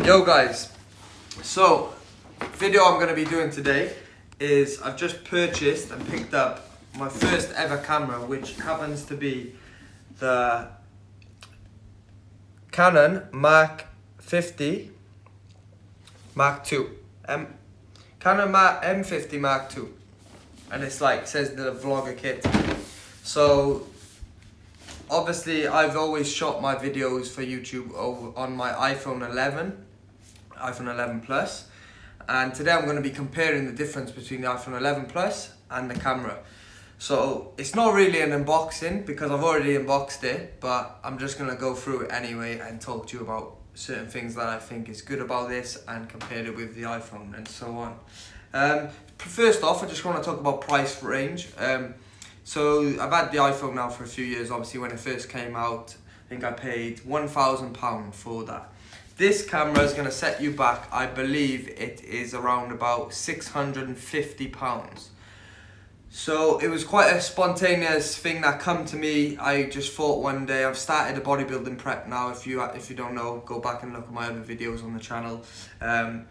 Yo guys, so video I'm going to be doing today is I've just purchased and picked up my first ever camera, which happens to be the Canon M50 Mark II. Canon M50 Mark II, and it's like, says the vlogger kit. So obviously I've always shot my videos for YouTube on my iPhone 11 Plus, and today I'm going to be comparing the difference between the iPhone 11 Plus and the camera. So it's not really an unboxing because I've already unboxed it, but I'm just going to go through it anyway and talk to you about certain things that I think is good about this and compare it with the iPhone and so on. First off, I just want to talk about price range. So I've had the iPhone now for a few years. Obviously when it first came out, I think I paid £1,000 for that. This camera is going to set you back, I believe it is around about £650. So it was quite a spontaneous thing that come to me. I just thought one day, I've started a bodybuilding prep now. If you don't know, go back and look at my other videos on the channel. And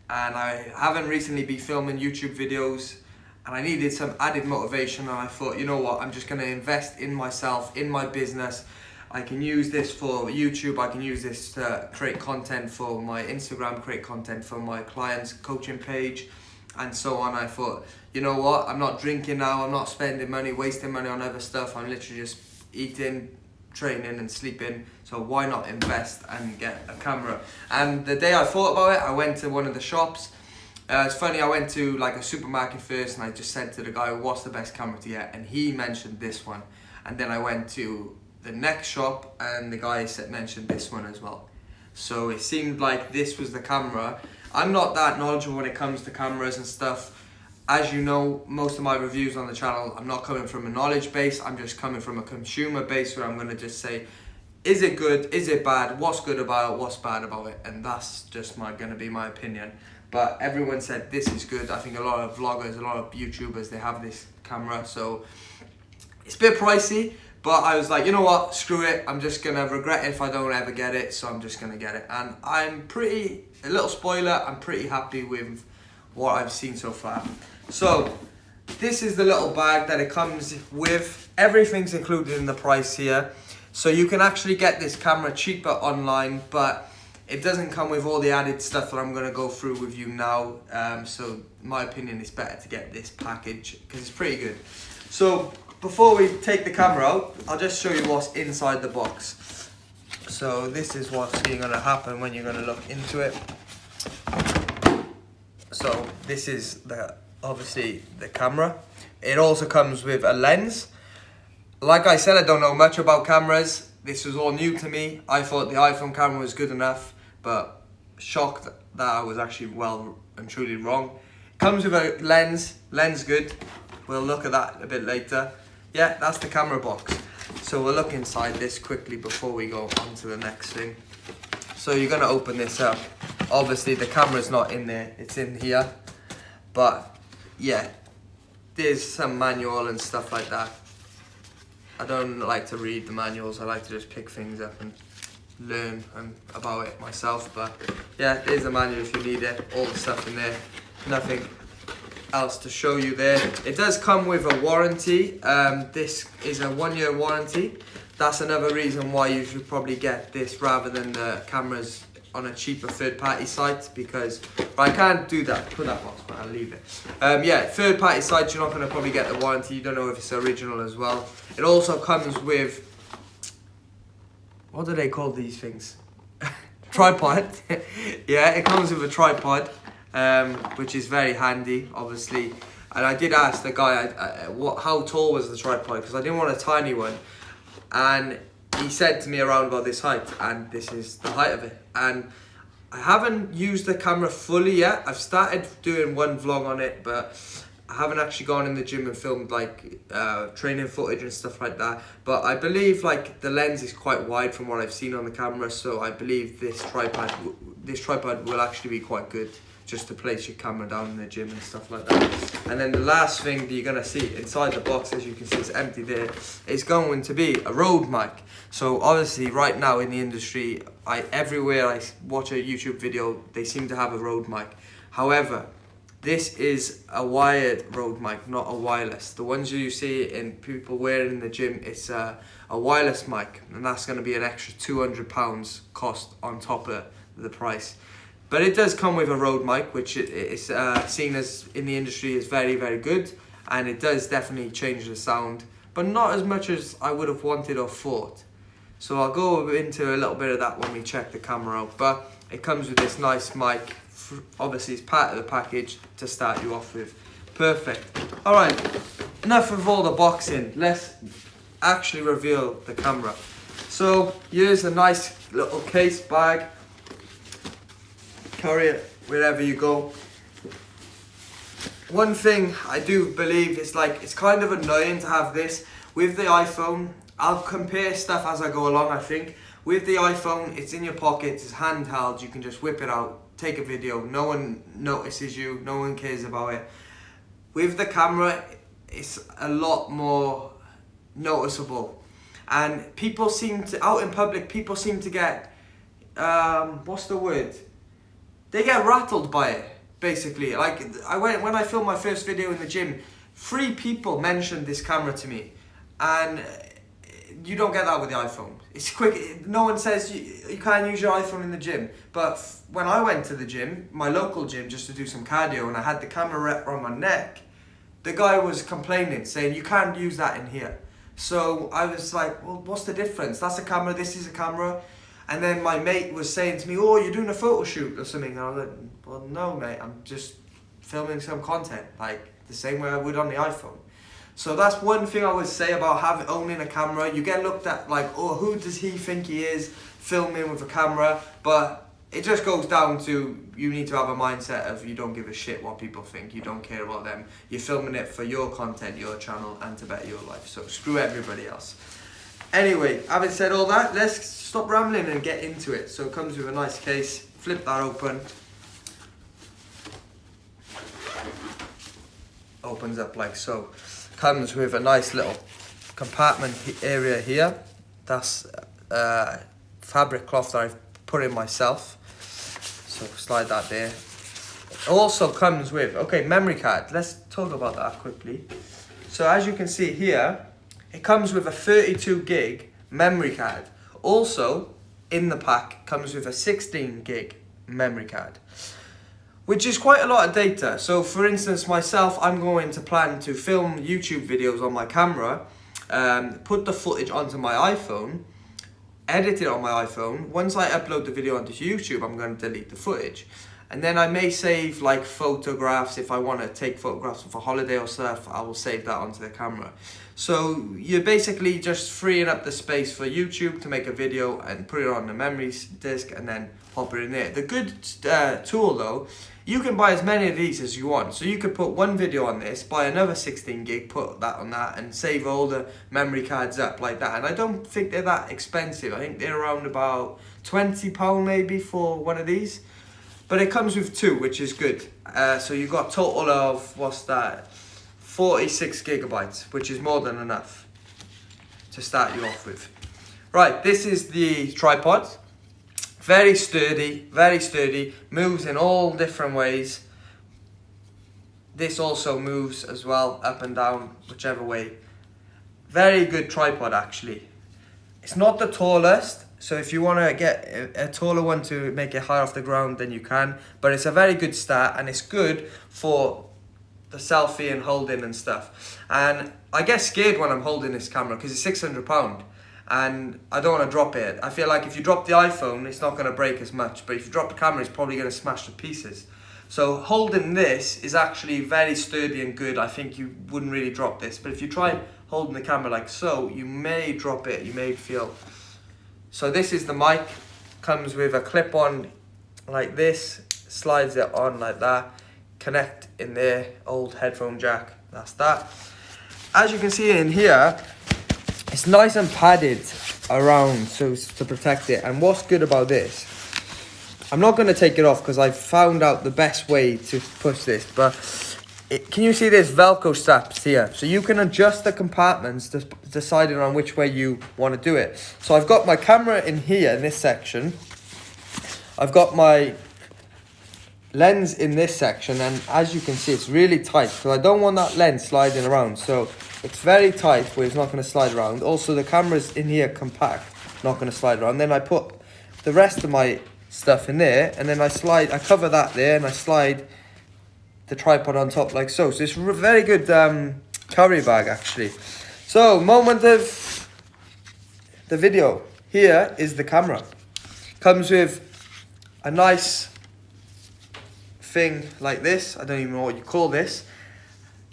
I haven't recently been filming YouTube videos, and I needed some added motivation, and I thought, you know what, I'm just going to invest in myself, in my business. I can use this for YouTube, I can use this to create content for my Instagram, create content for my clients' coaching page, and so on. I thought, you know what, I'm not drinking now, I'm not spending money, wasting money on other stuff, I'm literally just eating, training and sleeping, so why not invest and get a camera? And the day I thought about it, I went to one of the shops. It's funny, I went to like a supermarket first, and I just said to the guy, what's the best camera to get? And he mentioned this one. And then I went to the next shop, and the guy mentioned this one as well. So it seemed like this was the camera. I'm not that knowledgeable when it comes to cameras and stuff. As you know, most of my reviews on the channel, I'm not coming from a knowledge base, I'm just coming from a consumer base, where I'm going to just say, is it good, is it bad, what's good about it, what's bad about it, and that's just going to be my opinion. But everyone said this is good. I think a lot of vloggers, a lot of YouTubers, they have this camera, so it's a bit pricey, but I was like, you know what, screw it, I'm just going to regret it if I don't ever get it, so I'm just going to get it. And I'm a little spoiler, I'm pretty happy with what I've seen so far. So this is the little bag that it comes with. Everything's included in the price here. So you can actually get this camera cheaper online, but it doesn't come with all the added stuff that I'm going to go through with you now. So in my opinion, it's better to get this package because it's pretty good. So before we take the camera out, I'll just show you what's inside the box. So this is what's going to happen when you're going to look into it. So this is obviously the camera. It also comes with a lens. Like I said, I don't know much about cameras. This was all new to me. I thought the iPhone camera was good enough, but shocked that I was actually well and truly wrong. Comes with a lens good. We'll look at that a bit later. Yeah, that's the camera box. So we'll look inside this quickly before we go on to the next thing. So you're gonna open this up. Obviously the camera's not in there, it's in here. But yeah, there's some manual and stuff like that. I don't like to read the manuals, I like to just pick things up and learn about it myself. But yeah, there's a manual if you need it, all the stuff in there, nothing else to show you there. It does come with a warranty. This is a 1-year warranty. That's another reason why you should probably get this rather than the cameras on a cheaper third-party site, because I can't do that. Put that box, but I'll leave it. Yeah, third-party sites, you're not going to probably get the warranty. You don't know if it's original as well. It also comes with, what do they call these things? Tripod. Yeah, it comes with a tripod, which is very handy, obviously. And I did ask the guy how tall was the tripod, because I didn't want a tiny one. And he said to me around about this height, and this is the height of it. And I haven't used the camera fully yet. I've started doing one vlog on it, but I haven't actually gone in the gym and filmed like training footage and stuff like that. But I believe like the lens is quite wide from what I've seen on the camera, so I believe this this tripod will actually be quite good just to place your camera down in the gym and stuff like that. And then the last thing that you're gonna see inside the box, as you can see it's empty there, is going to be a Rode mic. So obviously right now in the industry, everywhere I watch a YouTube video, they seem to have a Rode mic. However, this is a wired Rode mic, not a wireless. The ones you see in people wearing in the gym, it's a wireless mic, and that's going to be an extra £200 cost on top of the price. But it does come with a Rode mic, which is seen as in the industry as very, very good, and it does definitely change the sound, but not as much as I would have wanted or thought. So I'll go into a little bit of that when we check the camera out. But it comes with this nice mic. Obviously it's part of the package to start you off with. Perfect. All right, enough of all the boxing. Let's actually reveal the camera. So here's a nice little case bag. Carry it wherever you go. One thing I do believe is it's kind of annoying to have this with the iPhone. I'll compare stuff as I go along. I think with the iPhone, it's in your pocket, it's handheld, you can just whip it out, take a video, no one notices you, no one cares about it. With the camera, it's a lot more noticeable, and people seem to, out in public, people seem to get, what's the word? They get rattled by it, basically. When I filmed my first video in the gym, 3 people mentioned this camera to me, and you don't get that with the iPhone. It's quick. No one says you can't use your iPhone in the gym. But when I went to the gym, my local gym, just to do some cardio, and I had the camera on my neck, the guy was complaining, saying you can't use that in here. So I was like, well, what's the difference? That's a camera, this is a camera. And then my mate was saying to me, oh, you're doing a photo shoot or something. And I was like, well, no, mate, I'm just filming some content, the same way I would on the iPhone. So that's one thing I would say about owning a camera. You get looked at oh, who does he think he is filming with a camera? But it just goes down to you need to have a mindset of you don't give a shit what people think. You don't care about them. You're filming it for your content, your channel, and to better your life. So screw everybody else. Anyway, having said all that, let's stop rambling and get into it. So it comes with a nice case. Flip that open. Opens up like so. Comes with a nice little compartment area here. That's fabric cloth that I've put in myself. So slide that there. It also comes with, memory card. Let's talk about that quickly. So as you can see here, it comes with a 32 gig memory card. Also, in the pack, comes with a 16 gig memory card, which is quite a lot of data. So for instance, myself, I'm going to plan to film YouTube videos on my camera, put the footage onto my iPhone, edit it on my iPhone. Once I upload the video onto YouTube, I'm going to delete the footage. And then I may save photographs. If I want to take photographs of a holiday or stuff, I will save that onto the camera. So you're basically just freeing up the space for YouTube to make a video and put it on the memory disk and then pop it in there. The good tool though, you can buy as many of these as you want. So you could put one video on this, buy another 16 gig, put that on that, and save all the memory cards up like that. And I don't think they're that expensive. I think they're around about £20 maybe for one of these. But it comes with 2, which is good. So you've got a total of, 46 gigabytes, which is more than enough to start you off with. Right, this is the tripod. Very sturdy, moves in all different ways. This also moves as well, up and down, whichever way. Very good tripod actually. It's not the tallest, so if you want to get a taller one to make it high off the ground, then you can. But it's a very good start, and it's good for the selfie and holding and stuff. And I get scared when I'm holding this camera because it's £600 and I don't want to drop it. I feel like if you drop the iPhone, it's not going to break as much, but if you drop the camera, it's probably going to smash to pieces. So holding this is actually very sturdy and good. I think you wouldn't really drop this, but if you try holding the camera like so, you may drop it, you may feel. So this is the mic, comes with a clip-on like this, slides it on like that, connect in there, old headphone jack, that's that. As you can see in here, it's nice and padded around so to protect it. And what's good about this I'm not going to take it off because I've found out the best way to push this. But can you see this Velcro straps here? So you can adjust the compartments deciding on which way you want to do it. So I've got my camera in here in this section. I've got my lens in this section, and as you can see, it's really tight because I don't want that lens sliding around. So it's very tight where it's not going to slide around. Also, the camera's in here compact, not going to slide around. Then I put the rest of my stuff in there, and then I cover that there, and I slide the tripod on top like so. So it's a very good carry bag actually. So moment of the video. Here is the camera. Comes with a nice thing like this. I don't even know what you call this.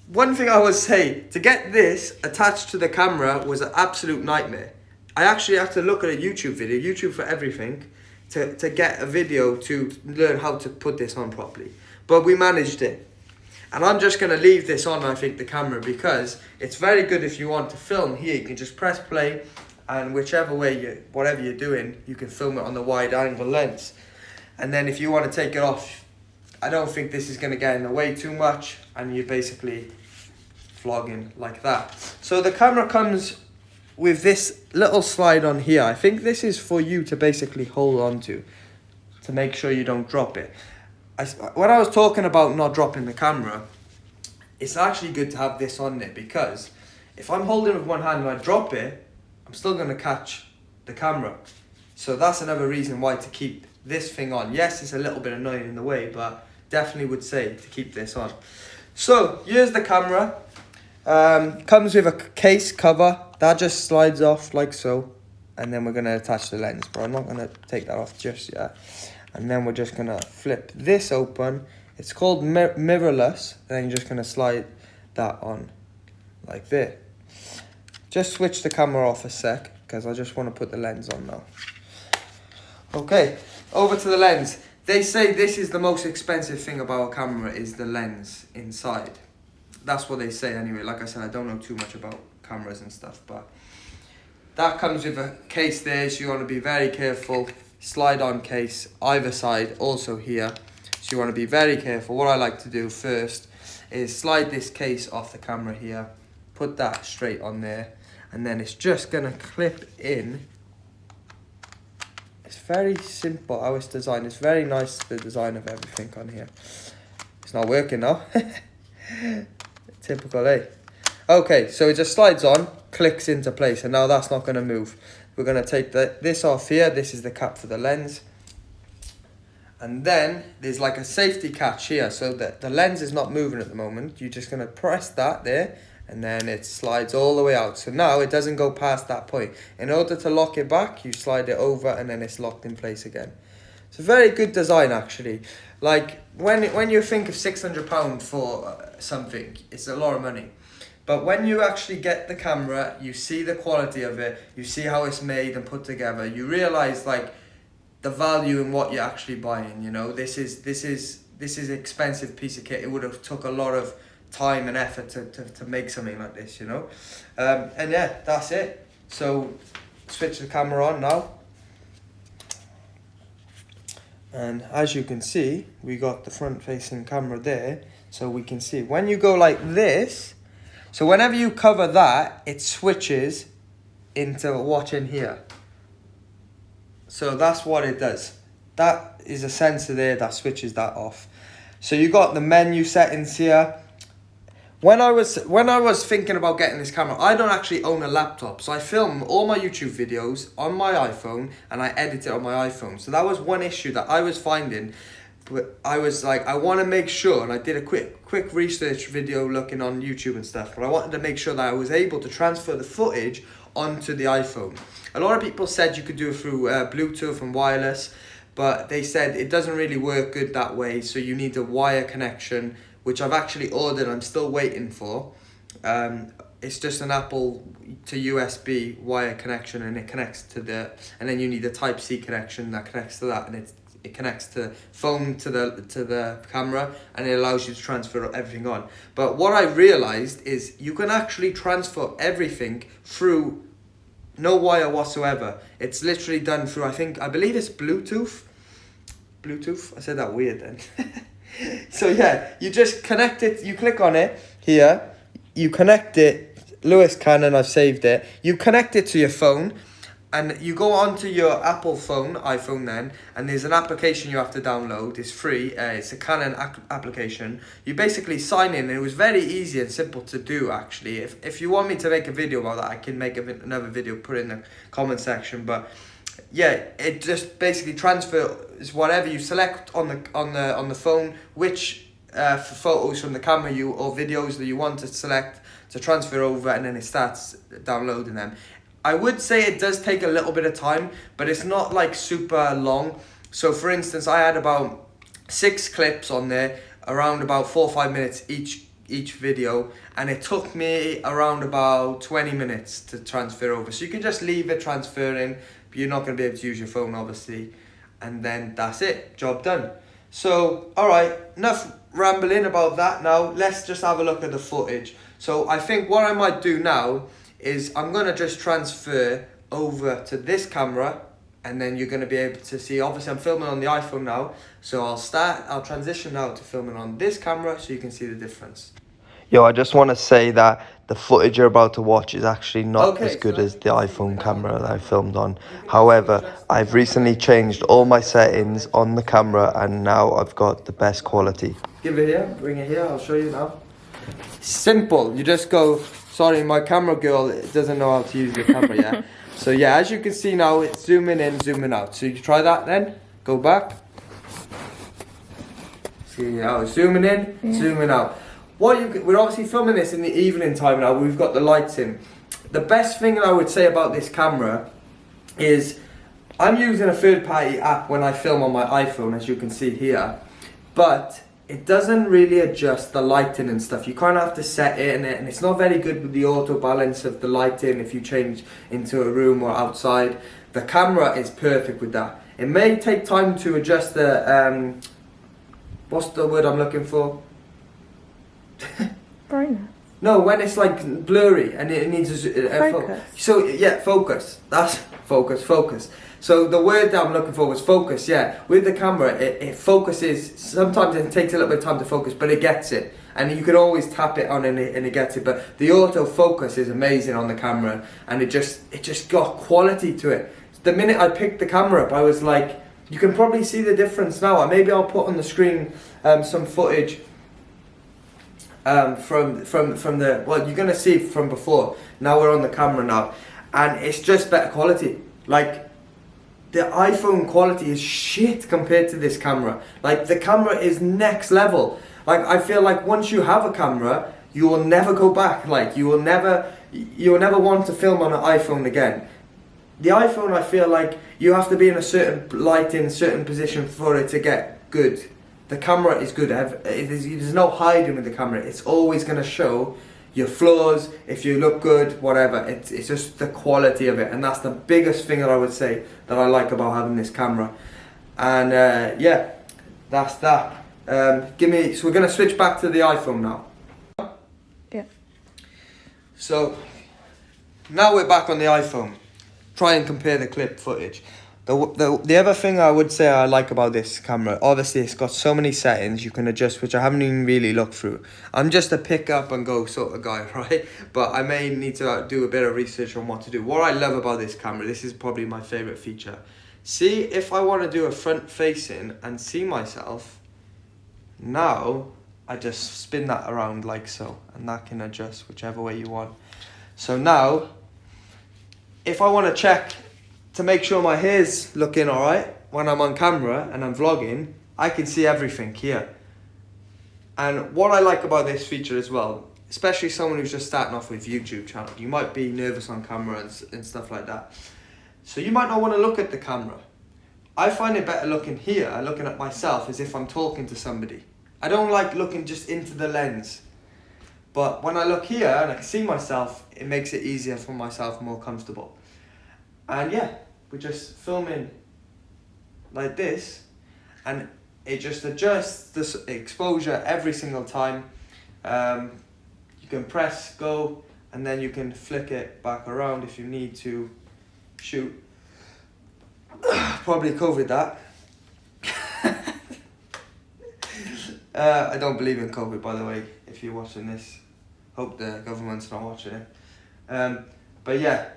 One thing I would say, to get this attached to the camera was an absolute nightmare. I actually had to look at a YouTube video, YouTube for everything, to get a video to learn how to put this on properly. But we managed it. And I'm just going to leave this on, I think, the camera, because it's very good if you want to film here. You can just press play, and whichever way, whatever you're doing, you can film it on the wide angle lens. And then if you want to take it off, I don't think this is going to get in the way too much, and you're basically vlogging like that. So the camera comes with this little slide on here. I think this is for you to basically hold on to make sure you don't drop it. When I was talking about not dropping the camera, it's actually good to have this on there, because if I'm holding it with one hand and I drop it, I'm still going to catch the camera. So that's another reason why to keep this thing on. Yes, it's a little bit annoying in the way, but definitely would say to keep this on. So here's the camera. Comes with a case cover that just slides off like so, and then we're going to attach the lens, but I'm not going to take that off just yet. And then we're just going to flip this open. It's called mirrorless, and then you're just going to slide that on like this. Just switch the camera off a sec, because I just want to put the lens on now. Okay, over to the lens. They say this is the most expensive thing about a camera, is the lens inside. That's what they say anyway. Like I said, I don't know too much about cameras and stuff, but that comes with a case there, so you want to be very careful. Slide on case either side, also here, so you want to be very careful. What I like to do first is slide this case off the camera here, put that straight on there, and then it's just going to clip in. It's very simple how it's designed. It's very nice, the design of everything on here. It's not working now. Typical, eh? Okay, so it just slides on, clicks into place, and now that's not going to move. We're going to take this off here. This is the cap for the lens. And then there's like a safety catch here, so that the lens is not moving at the moment. You're just going to press that there, and then it slides all the way out. So now it doesn't go past that point. In order to lock it back, you slide it over, and then it's locked in place again. It's a very good design, actually. Like, when you think of £600 for something, it's a lot of money. But when you actually get the camera, you see the quality of it, you see how it's made and put together, you realise like the value in what you're actually buying. You know, this is an expensive piece of kit. It would have took a lot of time and effort to make something like this, you know. And yeah, that's it. So switch the camera on now. And as you can see, we got the front facing camera there, so we can see when you go like this. So whenever you cover that, it switches into watching here. So that's what it does. That is a sensor there that switches that off. So you got the menu settings here. When I was thinking about getting this camera, I don't actually own a laptop. So I film all my YouTube videos on my iPhone, and I edit it on my iPhone. So that was one issue that I was finding. But I was like, I want to make sure, and I did a quick research video looking on YouTube and stuff, but I wanted to make sure that I was able to transfer the footage onto the iPhone. A lot of people said you could do it through Bluetooth and wireless, but they said it doesn't really work good that way, so you need a wire connection, which I've actually ordered. I'm still waiting for. It's just an Apple to USB wire connection, and it connects to and then you need a Type-C connection that connects to that, and it connects to phone to the camera, and it allows you to transfer everything on. But what I realized is you can actually transfer everything through no wire whatsoever. It's literally done through, I believe it's Bluetooth, Bluetooth. I said that weird then. So yeah, you just connect it, you click on it here, you connect it, Lewis Canon, I've saved it, you connect it to your phone, and you go onto your Apple phone, iPhone then, and there's an application you have to download. It's free. It's a Canon application. You basically sign in, and it was very easy and simple to do, actually. If you want me to make a video about that, I can make another video, put it in the comment section. But yeah, it just basically transfers whatever you select on the phone, which photos from the camera or videos that you want to select to transfer over, and then it starts downloading them. I would say it does take a little bit of time, but it's not like super long. So for instance, I had about 6 clips on there, around about 4 or 5 minutes each video, and it took me around about 20 minutes to transfer over. So you can just leave it transferring, but you're not going to be able to use your phone, obviously, and then that's it, job done. So alright, enough rambling about that. Now let's just have a look at the footage. So I think what I might do now is I'm going to just transfer over to this camera, and then you're going to be able to see, obviously I'm filming on the iPhone now, so I'll transition now to filming on this camera so you can see the difference. Yo, I just want to say that the footage you're about to watch is actually not as good as the iPhone camera that I filmed on. However, I've recently changed all my settings on the camera, and now I've got the best quality. Give it here, bring it here, I'll show you now. Simple, you just go, sorry, my camera girl doesn't know how to use the camera yet. So yeah, as you can see now, it's zooming in, zooming out. So you can try that then, go back. See how it's zooming in, zooming out. We're obviously filming this in the evening time now, we've got the lights in. The best thing I would say about this camera is I'm using a third-party app when I film on my iPhone, as you can see here. But it doesn't really adjust the lighting and stuff. You kind of have to set it, and it's not very good with the auto balance of the lighting if you change into a room or outside. The camera is perfect with that. It may take time to adjust the, what's the word I'm looking for? Brightness. No, when it's like blurry and it needs a focus. So yeah, focus. That's focus. So the word that I'm looking for was focus. Yeah, with the camera, it focuses. Sometimes it takes a little bit of time to focus, but it gets it, and you can always tap it on and it gets it. But the auto focus is amazing on the camera, and it just got quality to it. The minute I picked the camera up, I was like, you can probably see the difference now. Maybe I'll put on the screen some footage. From the, well, you're gonna see from before. Now we're on the camera now, and it's just better quality. Like, the iPhone quality is shit compared to this camera. Like, the camera is next level. Like, I feel like once you have a camera, you will never go back. Like, you will never want to film on an iPhone again. The iPhone, I feel like you have to be in a certain lighting, certain position for it to get good. The camera is good. There's no hiding with the camera. It's always going to show your flaws, if you look good, whatever. It's just the quality of it, and that's the biggest thing that I would say that I like about having this camera. And yeah, that's that. So we're going to switch back to the iPhone now. Yeah. So now we're back on the iPhone. Try and compare the clip footage. The other thing I would say I like about this camera, obviously it's got so many settings you can adjust, which I haven't even really looked through. I'm just a pick up and go sort of guy, right? But I may need to do a bit of research on what to do. What I love about this camera, this is probably my favourite feature. See, if I want to do a front facing and see myself, now I just spin that around like so, and that can adjust whichever way you want. So now, if I want to check to make sure my hair's looking alright when I'm on camera and I'm vlogging, I can see everything here. And what I like about this feature as well, especially someone who's just starting off with YouTube channel, you might be nervous on camera and stuff like that. So you might not want to look at the camera. I find it better looking here, looking at myself as if I'm talking to somebody. I don't like looking just into the lens. But when I look here and I can see myself, it makes it easier for myself, more comfortable. And yeah, we're just filming like this, and it just adjusts the exposure every single time. You can press go, and then you can flick it back around if you need to shoot. Probably covered that. I don't believe in COVID, by the way, if you're watching this. Hope the government's not watching it. But yeah,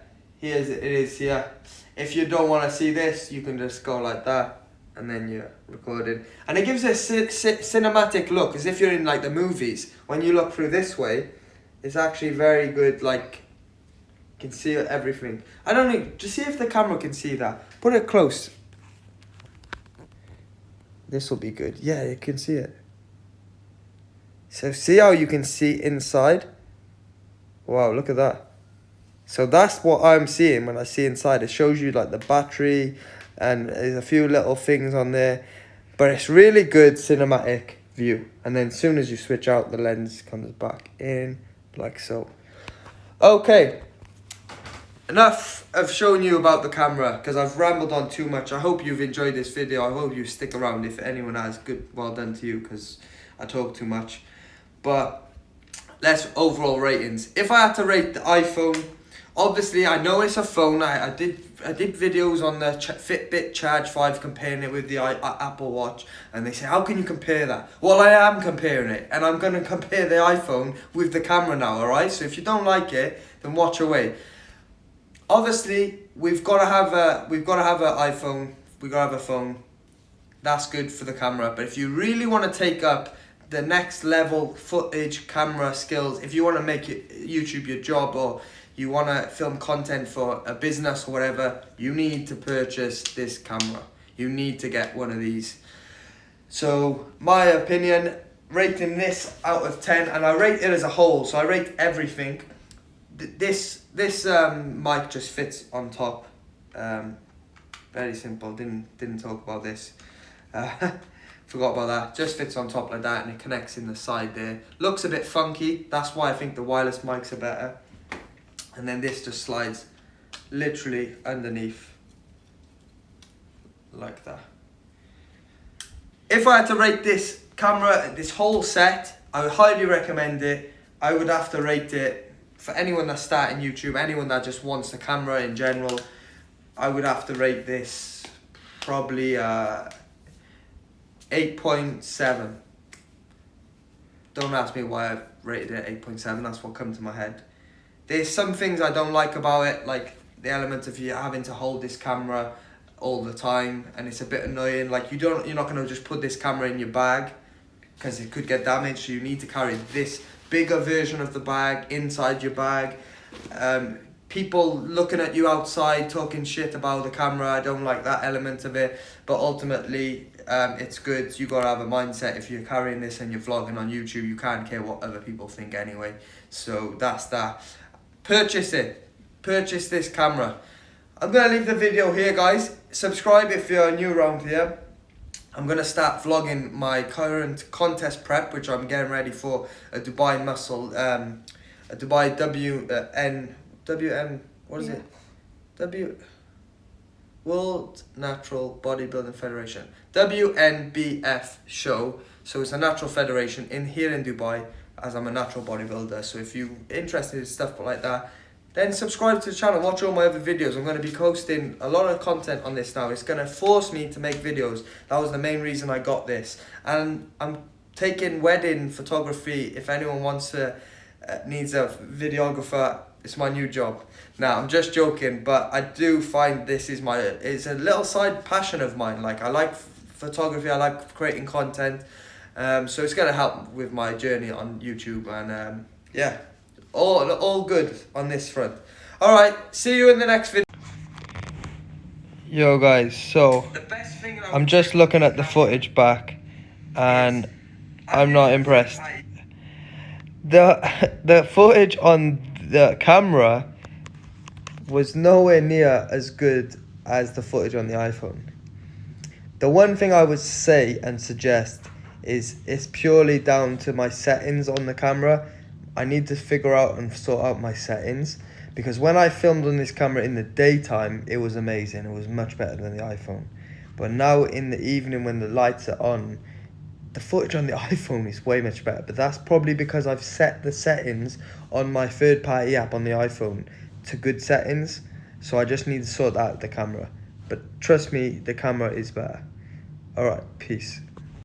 it is here. If you don't want to see this, you can just go like that, and then you're recording. And it gives a cinematic look, as if you're in like the movies. When you look through this way, it's actually very good, like, you can see everything. I don't know, just see if the camera can see that. Put it close. This will be good. Yeah, you can see it. So see how you can see inside? Wow, look at that. So that's what I'm seeing when I see inside. It shows you like the battery and there's a few little things on there. But it's really good cinematic view. And then as soon as you switch out, the lens comes back in like so. Okay. Enough of showing you about the camera, because I've rambled on too much. I hope you've enjoyed this video. I hope you stick around. If anyone has, good, well done to you, because I talk too much. But let's overall ratings. If I had to rate the iPhone, obviously I know it's a phone. I did videos on the Fitbit Charge 5 comparing it with the Apple Watch, and they say, how can you compare that? Well, I am comparing it, and I'm going to compare the iPhone with the camera now, alright? So if you don't like it, then watch away. Obviously, we've got to have an iPhone. We've got to have a phone. That's good for the camera. But if you really want to take up the next level footage, camera skills, if you want to make YouTube your job, or you want to film content for a business or whatever, you need to purchase this camera. You need to get one of these. So, my opinion, rating this out of 10, and I rate it as a whole, so I rate everything. This mic just fits on top. Very simple. Didn't talk about this. Forgot about that. Just fits on top like that, and it connects in the side there. Looks a bit funky. That's why I think the wireless mics are better. And then this just slides literally underneath like that. If I had to rate this camera, this whole set, I would highly recommend it. I would have to rate it, for anyone that's starting YouTube, anyone that just wants the camera in general, I would have to rate this probably 8.7. Don't ask me why I've rated it 8.7, that's what comes to my head. There's some things I don't like about it, like the element of you having to hold this camera all the time, and it's a bit annoying. Like you're not going to just put this camera in your bag, because it could get damaged, so you need to carry this bigger version of the bag inside your bag. People looking at you outside talking shit about the camera, I don't like that element of it, but ultimately it's good. You gotta have a mindset. If you're carrying this and you're vlogging on YouTube, you can't care what other people think anyway. So that's that. Purchase this camera. I'm gonna leave the video here, guys. Subscribe if you're new around here. I'm going to start vlogging my current contest prep, which I'm getting ready for a Dubai muscle, a Dubai World Natural Bodybuilding Federation, WNBF show. So it's a natural federation here in Dubai, as I'm a natural bodybuilder. So if you're interested in stuff like that, then subscribe to the channel, watch all my other videos. I'm going to be posting a lot of content on this now. It's going to force me to make videos. That was the main reason I got this. And I'm taking wedding photography. If anyone wants to, needs a videographer, it's my new job. Now, I'm just joking, but I do find this is it's a little side passion of mine. Like, I like photography, I like creating content. So it's going to help with my journey on YouTube. And yeah. All good on this front. Alright, see you in the next video. Yo guys, so I'm just looking at the footage back and I'm not impressed. The footage on the camera was nowhere near as good as the footage on the iPhone. The one thing I would say and suggest is it's purely down to my settings on the camera. I need to figure out and sort out my settings, because when I filmed on this camera in the daytime, it was amazing. It was much better than the iPhone. But now in the evening when the lights are on, the footage on the iPhone is way much better. But that's probably because I've set the settings on my third-party app on the iPhone to good settings. So I just need to sort out the camera. But trust me, the camera is better. Alright, peace.